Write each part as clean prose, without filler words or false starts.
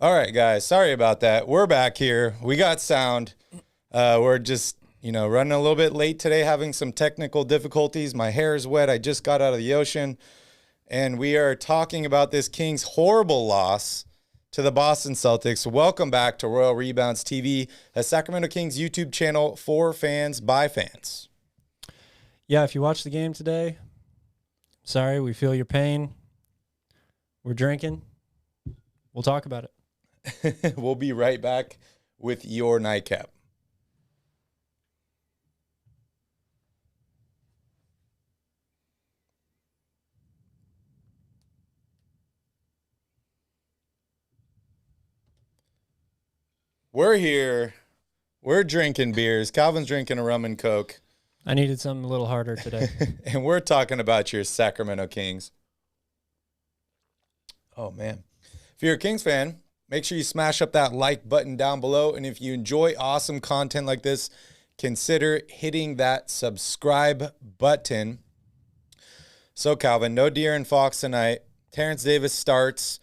All right, guys. Sorry about that. We're back here. We got sound. We're just, running a little bit late today, having some technical difficulties. My hair is wet. I just got out of the ocean. And we are talking about this Kings horrible loss to the Boston Celtics. Welcome back to Royal Rebounds TV, a Sacramento Kings YouTube channel for fans by fans. Yeah, if you watched the game today, sorry, we feel your pain. We're drinking. We'll talk about it. We'll be right back with your Nightcap. We're here. We're drinking beers. Calvin's drinking a rum and Coke. I needed something a little harder today. And we're talking about your Sacramento Kings. Oh, man. If you're a Kings fan, make sure you smash up that like button down below. And if you enjoy awesome content like this, consider hitting that subscribe button. So, Calvin, no De'Aaron Fox tonight. Terrence Davis starts.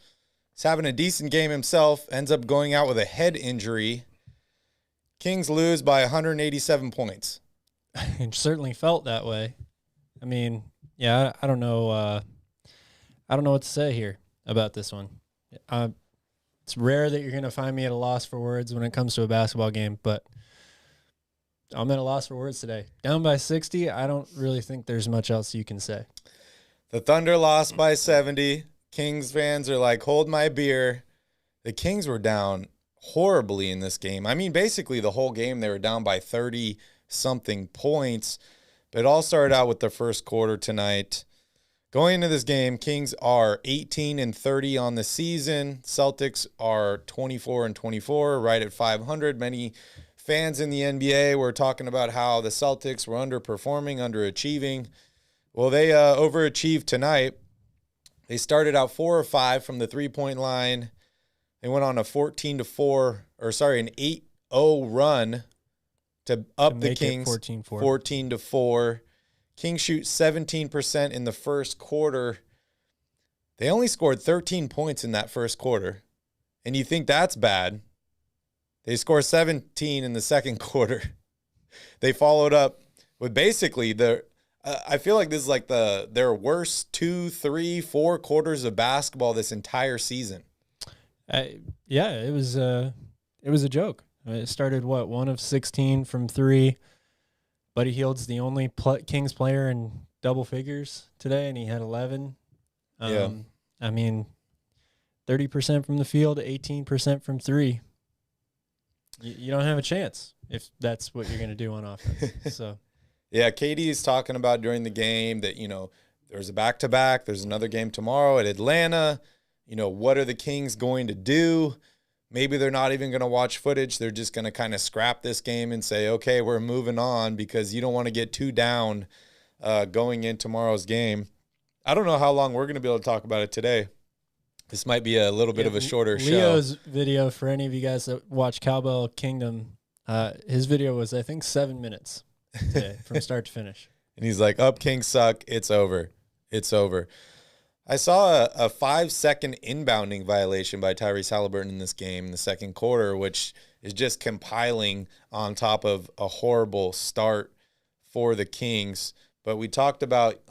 He's having a decent game himself. Ends up going out with a head injury. Kings lose by 187 points. It certainly felt that way. I mean, yeah, I don't know. I don't know what to say here about this one. It's rare that you're going to find me at a loss for words when it comes to a basketball game, but I'm at a loss for words today. Down by 60, I don't really think there's much else you can say. The Thunder lost by 70. Kings fans are like, hold my beer. The Kings were down horribly in this game. I mean, basically the whole game they were down by 30-something points, but it all started out with the first quarter tonight. Going into this game, Kings are 18-30 on the season. Celtics are 24-24, right at 500. Many fans in the NBA were talking about how the Celtics were underperforming, underachieving. Well, they overachieved tonight. They started out 4 or 5 from the three-point line. They went on a 8-0 run to up the Kings 14-4. Kings shoot 17% in the first quarter. They only scored 13 points in that first quarter. And you think that's bad. They score 17 in the second quarter. They followed up with basically I feel like this is like their worst 2, 3, 4 quarters of basketball this entire season. Yeah, it was a joke. It started, 1 of 16 from 3. Buddy Hield's the only Kings player in double figures today, and he had 11. Yeah. I mean, 30% from the field, 18% from 3. You don't have a chance if that's what you're going to do on offense. So, yeah, KD is talking about during the game that, there's a back-to-back. There's another game tomorrow at Atlanta. What are the Kings going to do? Maybe they're not even going to watch footage. They're just going to kind of scrap this game and say, okay, we're moving on, because you don't want to get too down going in tomorrow's game. I don't know how long we're going to be able to talk about it today. This might be a little bit of a shorter show. Leo's video, for any of you guys that watch Cowbell Kingdom, his video was, I think, 7 minutes today from start to finish. And he's like, Kings suck. It's over. It's over. I saw a 5-second inbounding violation by Tyrese Haliburton in this game in the second quarter, which is just compiling on top of a horrible start for the Kings. But we talked about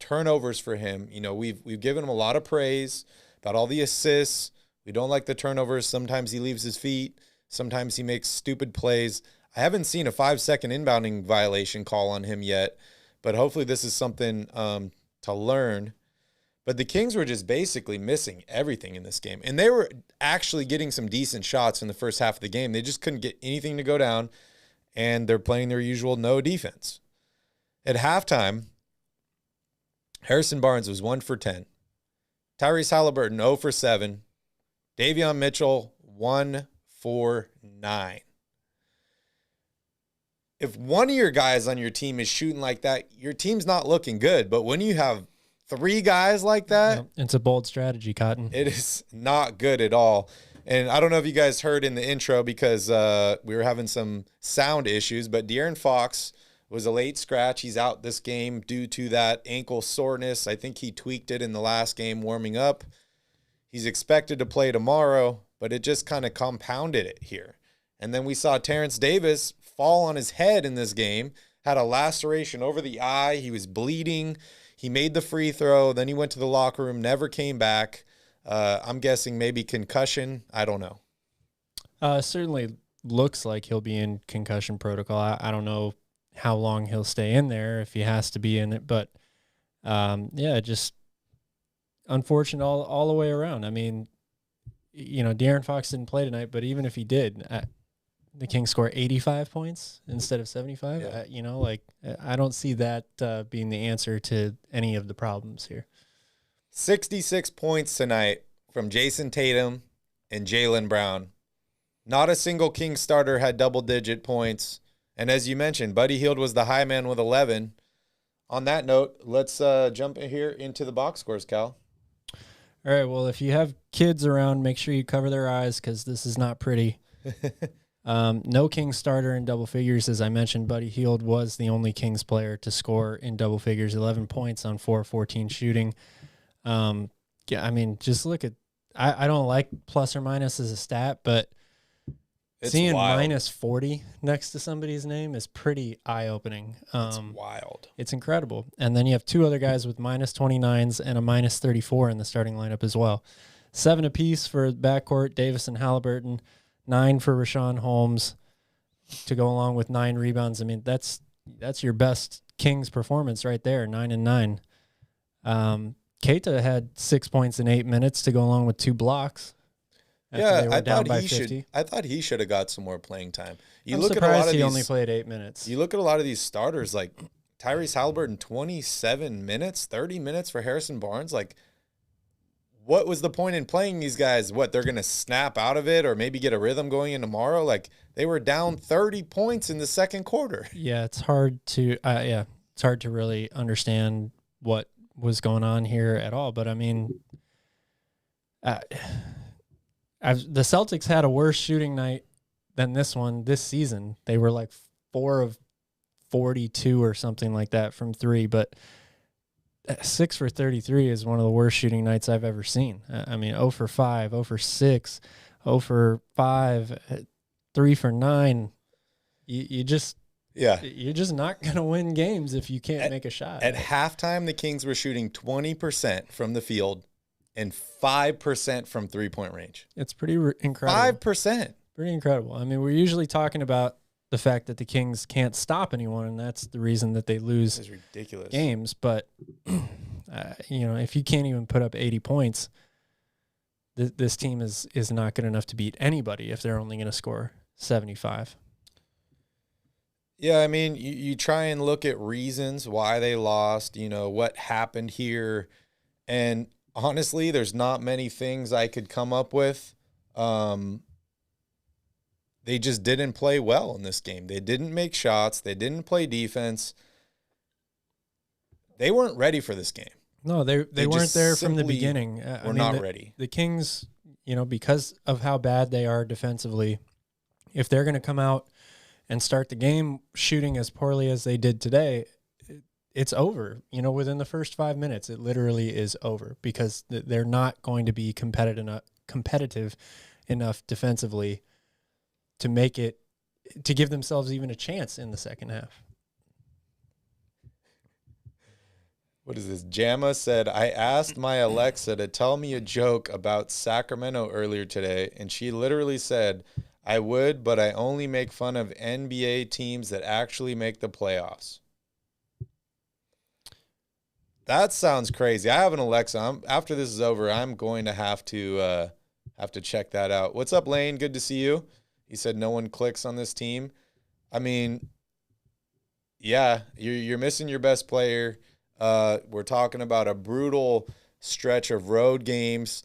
turnovers for him. We've given him a lot of praise about all the assists. We don't like the turnovers. Sometimes he leaves his feet. Sometimes he makes stupid plays. I haven't seen a 5-second inbounding violation call on him yet, but hopefully this is something to learn. But the Kings were just basically missing everything in this game. And they were actually getting some decent shots in the first half of the game. They just couldn't get anything to go down, and they're playing their usual no defense. At halftime, Harrison Barnes was 1 for 10. Tyrese Haliburton, 0 for 7. Davion Mitchell, 1 for 9. If one of your guys on your team is shooting like that, your team's not looking good. But when you have 3 guys like that, it's a bold strategy, Cotton. It is not good at all. And I don't know if you guys heard in the intro, because we were having some sound issues, but De'Aaron Fox was a late scratch. He's out this game due to that ankle soreness. I think he tweaked it in the last game warming up. He's expected to play tomorrow, but it just kind of compounded it here. And then we saw Terrence Davis fall on his head in this game, had a laceration over the eye. He was bleeding. He made the free throw. Then he went to the locker room, never came back. I'm guessing maybe concussion. I don't know. Certainly looks like he'll be in concussion protocol. I don't know how long he'll stay in there if he has to be in it, but yeah, just unfortunate all the way around. I mean, De'Aaron Fox didn't play tonight, but even if he did, the Kings score 85 points instead of 75. Yeah. I don't see that being the answer to any of the problems here. 66 points tonight from Jason Tatum and Jaylen Brown. Not a single Kings starter had double-digit points. And as you mentioned, Buddy Hield was the high man with 11. On that note, let's jump in here into the box scores, Cal. All right, well, if you have kids around, make sure you cover their eyes because this is not pretty. No Kings starter in double figures. As I mentioned, Buddy Hield was the only Kings player to score in double figures, 11 points on 4-14 shooting. Yeah, I mean, just look at – I don't like plus or minus as a stat, but seeing wild. minus 40 next to somebody's name is pretty eye-opening. It's wild. It's incredible. And then you have two other guys with minus 29s and a minus 34 in the starting lineup as well. 7 apiece for backcourt, Davis and Haliburton. 9 for Rashawn Holmes to go along with 9 rebounds. I mean, that's your best Kings performance right there, 9 and 9. Keita had 6 points in 8 minutes to go along with 2 blocks. Yeah, I thought he should have got some more playing time. I'm surprised he only played 8 minutes. You look at a lot of these starters, like Tyrese Haliburton, 27 minutes, 30 minutes for Harrison Barnes. Like, what was the point in playing these guys? What, they're going to snap out of it or maybe get a rhythm going in tomorrow? Like, they were down 30 points in the second quarter. Yeah, it's hard to really understand what was going on here at all. But, I mean, the Celtics had a worse shooting night than this one this season. They were like 4 of 42 or something like that from 3, but 6 for 33 is one of the worst shooting nights I've ever seen. I mean, 0 for 5, 0 for 6, 0 for 5, 3 for 9. You're just not going to win games if you can't make a shot. At halftime, the Kings were shooting 20% from the field and 5% from three-point range. It's pretty incredible. 5%. Pretty incredible. I mean, we're usually talking about the fact that the Kings can't stop anyone, and that's the reason that they lose ridiculous games. But, if you can't even put up 80 points, this team is not good enough to beat anybody if they're only going to score 75. Yeah, I mean, you try and look at reasons why they lost, what happened here. And honestly, there's not many things I could come up with. They just didn't play well in this game. They didn't make shots. They didn't play defense. They weren't ready for this game. No, they weren't there from the beginning. We're not ready. The Kings, because of how bad they are defensively, if they're going to come out and start the game shooting as poorly as they did today, it's over. Within the first 5 minutes, it literally is over because they're not going to be competitive enough defensively to give themselves even a chance in the second half. What is this? Jamma said, I asked my Alexa to tell me a joke about Sacramento earlier today, and she literally said, I would, but I only make fun of NBA teams that actually make the playoffs. That sounds crazy. I have an Alexa. After this is over, I'm going to have to check that out. What's up, Lane? Good to see you. He said no one clicks on this team. I mean, yeah, you're missing your best player. We're talking about a brutal stretch of road games.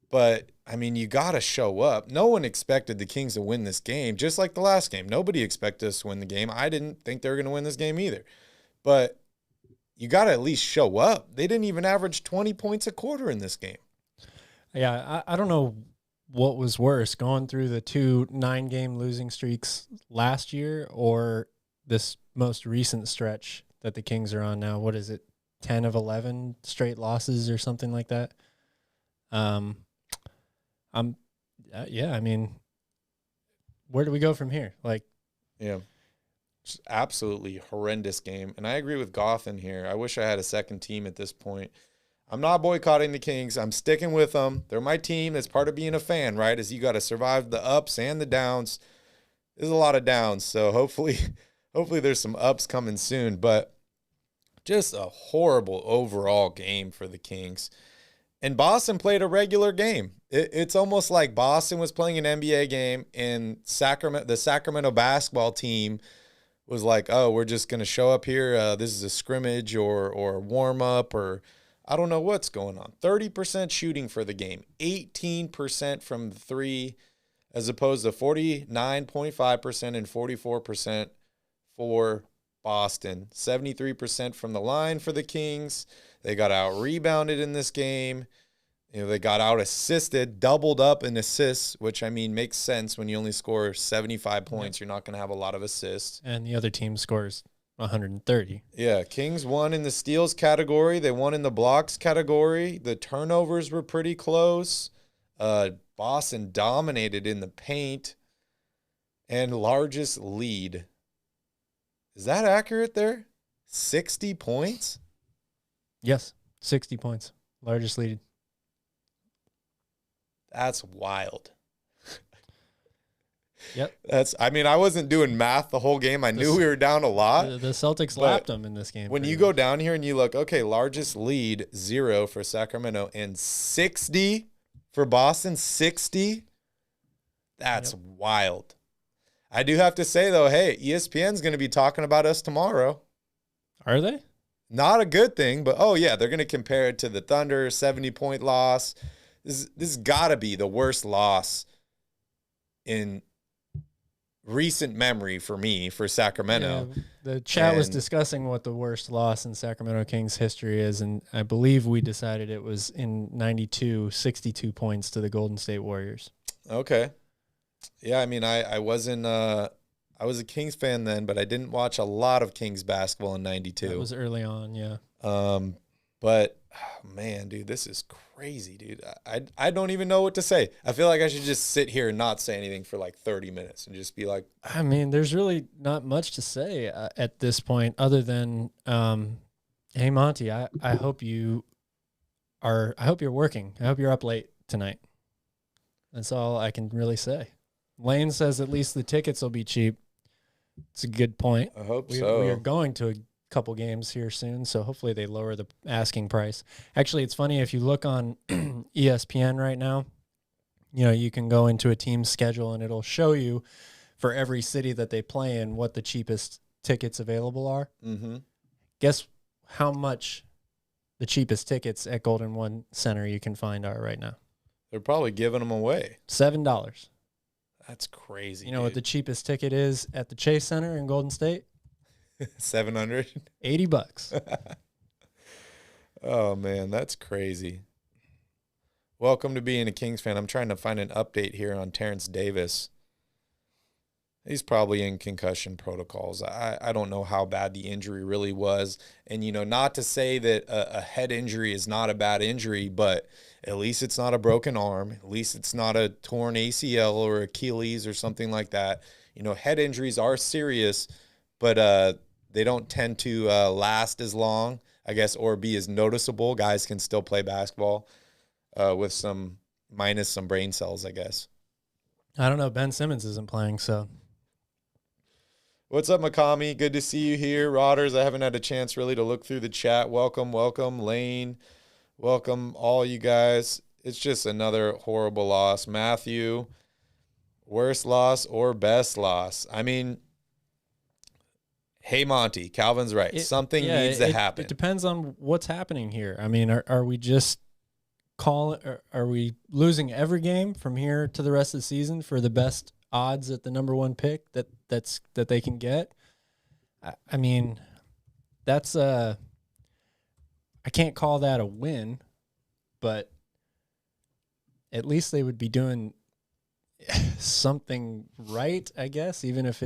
But, I mean, you got to show up. No one expected the Kings to win this game, just like the last game. Nobody expected us to win the game. I didn't think they were going to win this game either. But you got to at least show up. They didn't even average 20 points a quarter in this game. Yeah, I don't know what was worse, going through the 2 9-game losing streaks last year or this most recent stretch that the Kings are on now. What is it, 10 of 11 straight losses or something like that? Yeah, I mean, where do we go from here? Like, Yeah. Just absolutely horrendous game. And I agree with Gotham here. I wish I had a second team at this point. I'm not boycotting the Kings. I'm sticking with them. They're my team. That's part of being a fan, right? Is you got to survive the ups and the downs. There's a lot of downs, so hopefully there's some ups coming soon. But just a horrible overall game for the Kings. And Boston played a regular game. It's almost like Boston was playing an NBA game, and the Sacramento basketball team was like, oh, we're just going to show up here. This is a scrimmage or a warm-up, or I don't know what's going on. 30% shooting for the game, 18% from the three, as opposed to 49.5% and 44% for Boston. 73% from the line for the Kings. They got out-rebounded in this game. They got out-assisted, doubled up in assists, which, I mean, makes sense when you only score 75 points. You're not going to have a lot of assists. And the other team scores 130. Yeah, Kings won in the steals category. They won in the blocks category. The turnovers were pretty close. Boston dominated in the paint. And largest lead. Is that accurate there? 60 points? Yes, 60 points. Largest lead. That's wild. Yep. I wasn't doing math the whole game. I knew we were down a lot. The Celtics lapped them in this game. When you go down here and you look, okay, largest lead, 0 for Sacramento and 60 for Boston, 60. That's wild. I do have to say, though, hey, ESPN's going to be talking about us tomorrow. Are they? Not a good thing, but, oh, yeah, they're going to compare it to the Thunder, 70-point loss. This has got to be the worst loss in recent memory for me, for Sacramento. Yeah, the chat was discussing what the worst loss in Sacramento Kings history is, and I believe we decided it was in 92, 62 points to the Golden State Warriors. Okay. Yeah, I mean, I wasn't I was a Kings fan then, but I didn't watch a lot of Kings basketball in 92. That was early on, yeah. But oh, man, dude, this is crazy, dude. I don't even know what to say. I feel like I should just sit here and not say anything for like 30 minutes and just be like, I mean, there's really not much to say at this point other than, hey, Monty, I hope you're working. I hope you're up late tonight. That's all I can really say. Lane says at least the tickets will be cheap. It's a good point. I hope so. We are going to a couple games here soon, so hopefully they lower the asking price. Actually, it's funny, if you look on ESPN right now, you can go into a team's schedule and it'll show you for every city that they play in what the cheapest tickets available are. Mm-hmm. Guess how much the cheapest tickets at Golden One Center you can find are right now? They're probably giving them away. $7. That's crazy. You know what the cheapest ticket is at the Chase Center in Golden State? 700. $80. Oh man, that's crazy. Welcome to being a Kings fan. I'm trying to find an update here on Terrence Davis. He's probably in concussion protocols. I don't know how bad the injury really was. And, not to say that a head injury is not a bad injury, but at least it's not a broken arm. At least it's not a torn ACL or Achilles or something like that. Head injuries are serious, but they don't tend to last as long, I guess, or be as noticeable. Guys can still play basketball with some minus some brain cells, I guess. I don't know. Ben Simmons isn't playing, so. What's up, Makami? Good to see you here. Rodders, I haven't had a chance really to look through the chat. Welcome. Lane, welcome all you guys. It's just another horrible loss. Matthew, worst loss or best loss? I mean, hey, Monty, Calvin's right. Something needs to happen. It depends on what's happening here. I mean, are we just are we losing every game from here to the rest of the season for the best odds at the number one pick that they can get? I mean, that's I can't call that a win, but at least they would be doing something right, I guess, even if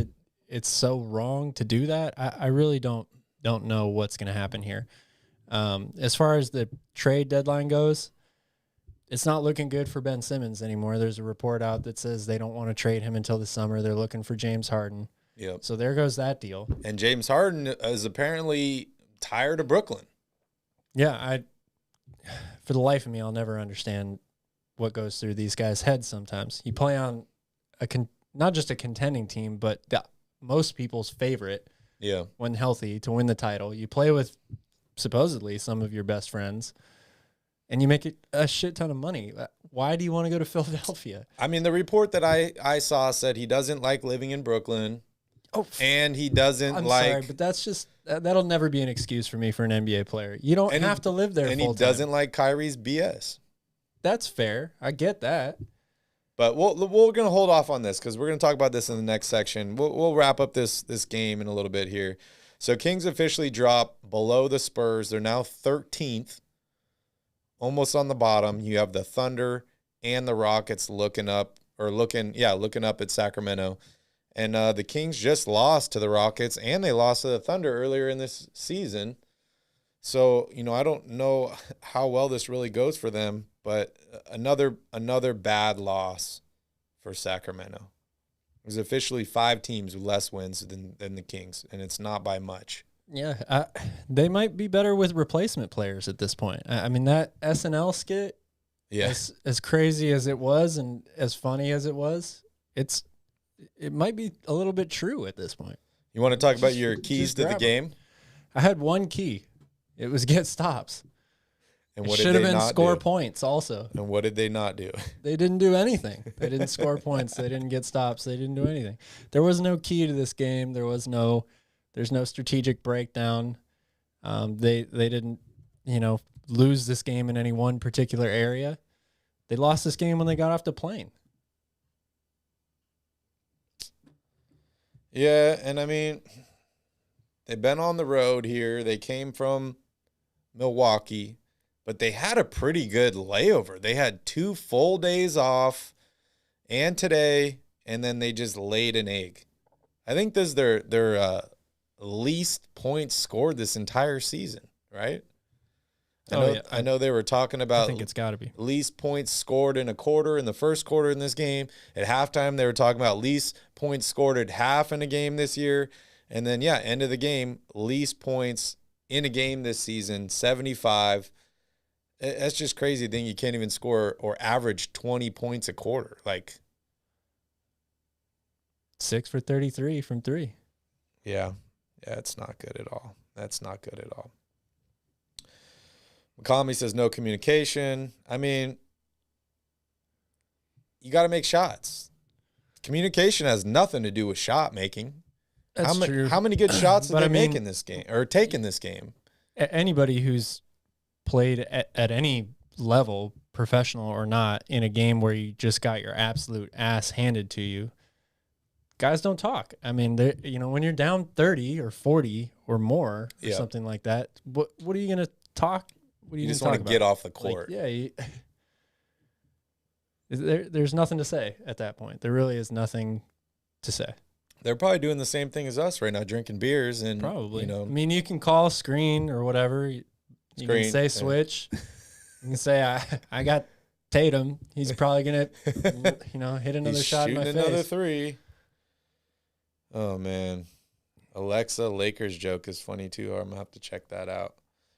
it's so wrong to do that. I really don't know what's going to happen here. As far as the trade deadline goes, it's not looking good for Ben Simmons anymore. There's a report out that says they don't want to trade him until the summer. They're looking for James Harden. Yep. So there goes that deal. And James Harden is apparently tired of Brooklyn. Yeah, for the life of me, I'll never understand what goes through these guys' heads sometimes. You play on not just a contending team, but most people's favorite when healthy to win the title. You play with supposedly some of your best friends, and you make a shit ton of money. Why do you want to go to Philadelphia? I mean, the report that I saw said he doesn't like living in Brooklyn. Oh, and he doesn't sorry, but that's just that'll never be an excuse for me for an NBA player. You don't have to live there. And he doesn't like Kyrie's BS. That's fair. I get that. But we're going to hold off on this because we're going to talk about this in the next section. We'll wrap up this game in a little bit here. So Kings officially drop below the Spurs. They're now 13th, almost on the bottom. You have the Thunder and the Rockets looking up at Sacramento. And the Kings just lost to the Rockets, and they lost to the Thunder earlier in this season. So, I don't know how well this really goes for them, but another bad loss for Sacramento. There's officially 5 teams with less wins than the Kings, and it's not by much. Yeah, they might be better with replacement players at this point. I mean, that SNL skit, as crazy as it was and as funny as it was, it might be a little bit true at this point. You want to talk about your keys to the game? I had one key. It was get stops. And what should have been score points also. And what did they not do? They didn't do anything. They didn't score points. They didn't get stops. They didn't do anything. There was no key to this game. There's no strategic breakdown. They didn't, lose this game in any one particular area. They lost this game when they got off the plane. Yeah, and I mean, they've been on the road here. They came from Milwaukee, but they had a pretty good layover. They had 2 full days off and today, and then they just laid an egg. I think this is their least points scored this entire season, right? I know they were talking about I think it's got to be least points scored in a quarter in the first quarter in this game. At halftime, they were talking about least points scored at half in a game this year. And then, end of the game, least points in a game this season, 75. That's just crazy thing. You can't even score or average 20 points a quarter. 6 for 33 from 3. Yeah, it's not good at all. That's not good at all. McCollum says no communication. I mean, you got to make shots. Communication has nothing to do with shot making. That's true. How many good shots did they make in this game or take in this game? Anybody who's played at any level, professional or not, in a game where you just got your absolute ass handed to you, guys don't talk. I mean, when you're down 30 or 40 or more or something like that, what are you going to talk? What do you just want to get off the court? There's nothing to say at that point. There really is nothing to say. They're probably doing the same thing as us right now, drinking beers and probably. I mean, you can call screen or whatever. You can say switch. You can say I got Tatum. He's probably gonna hit another shot in my face. Another 3. Oh man, Alexa Lakers joke is funny too. I'm gonna have to check that out.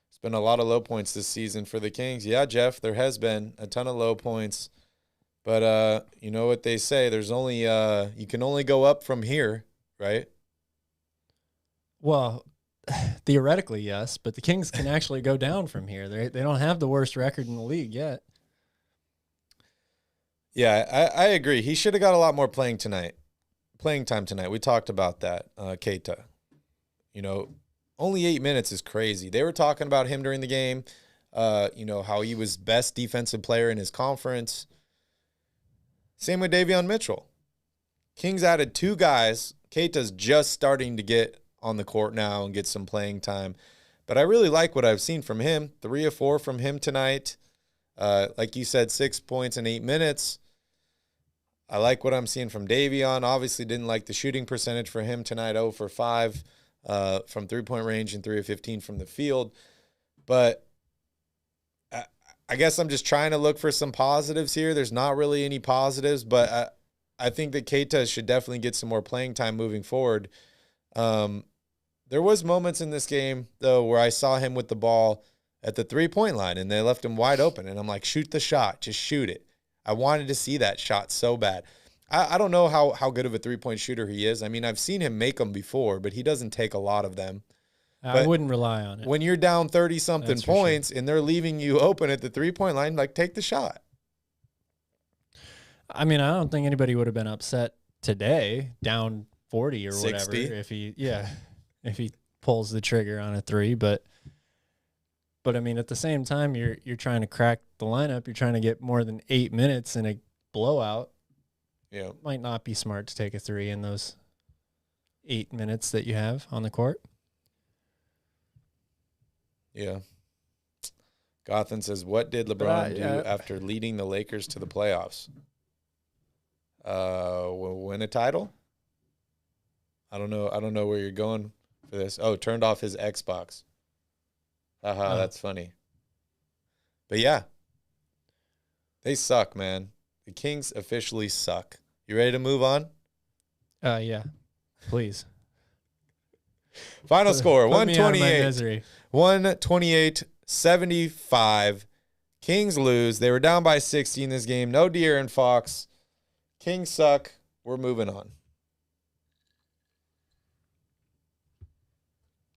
It's been a lot of low points this season for the Kings. Yeah, Jeff, there has been a ton of low points. But you know what they say, there's only you can only go up from here, right? Well, theoretically, yes, but the Kings can actually go down from here. They don't have the worst record in the league yet. Yeah, I agree. He should have got a lot more playing time tonight. We talked about that, Keita. Only 8 minutes is crazy. They were talking about him during the game, how he was best defensive player in his conference. Same with Davion Mitchell. Kings added 2 guys. Keita's just starting to get on the court now and get some playing time. But I really like what I've seen from him. 3 of 4 from him tonight. Like you said, 6 points in 8 minutes. I like what I'm seeing from Davion. Obviously didn't like the shooting percentage for him tonight, 0 for 5 from 3-point range and 3 of 15 from the field. But I guess I'm just trying to look for some positives here. There's not really any positives, but I think that Keita should definitely get some more playing time moving forward. There was moments in this game, though, where I saw him with the ball at the three-point line, and they left him wide open. And I'm like, shoot the shot. Just shoot it. I wanted to see that shot so bad. I don't know how good of a three-point shooter he is. I mean, I've seen him make them before, but he doesn't take a lot of them. I wouldn't rely on it. When you're down 30-something points and they're leaving you open at the three-point line, like, take the shot. I mean, I don't think anybody would have been upset today, down 40 or 60. whatever, if he pulls the trigger on a three. But I mean, at the same time, you're trying to crack the lineup. You're trying to get more than 8 minutes in a blowout. Yeah, might not be smart to take a three in those 8 minutes that you have on the court. Yeah. Gotham says, what did LeBron do after leading the Lakers to the playoffs? Win a title? I don't know where you're going for this. Oh, turned off his Xbox. That's funny. But yeah, they suck, man. The Kings officially suck. You ready to move on? Yeah, please. Final score, Put me out of my misery. 128-75. Kings lose. They were down by 60 in this game. No De'Aaron Fox. Kings suck. We're moving on.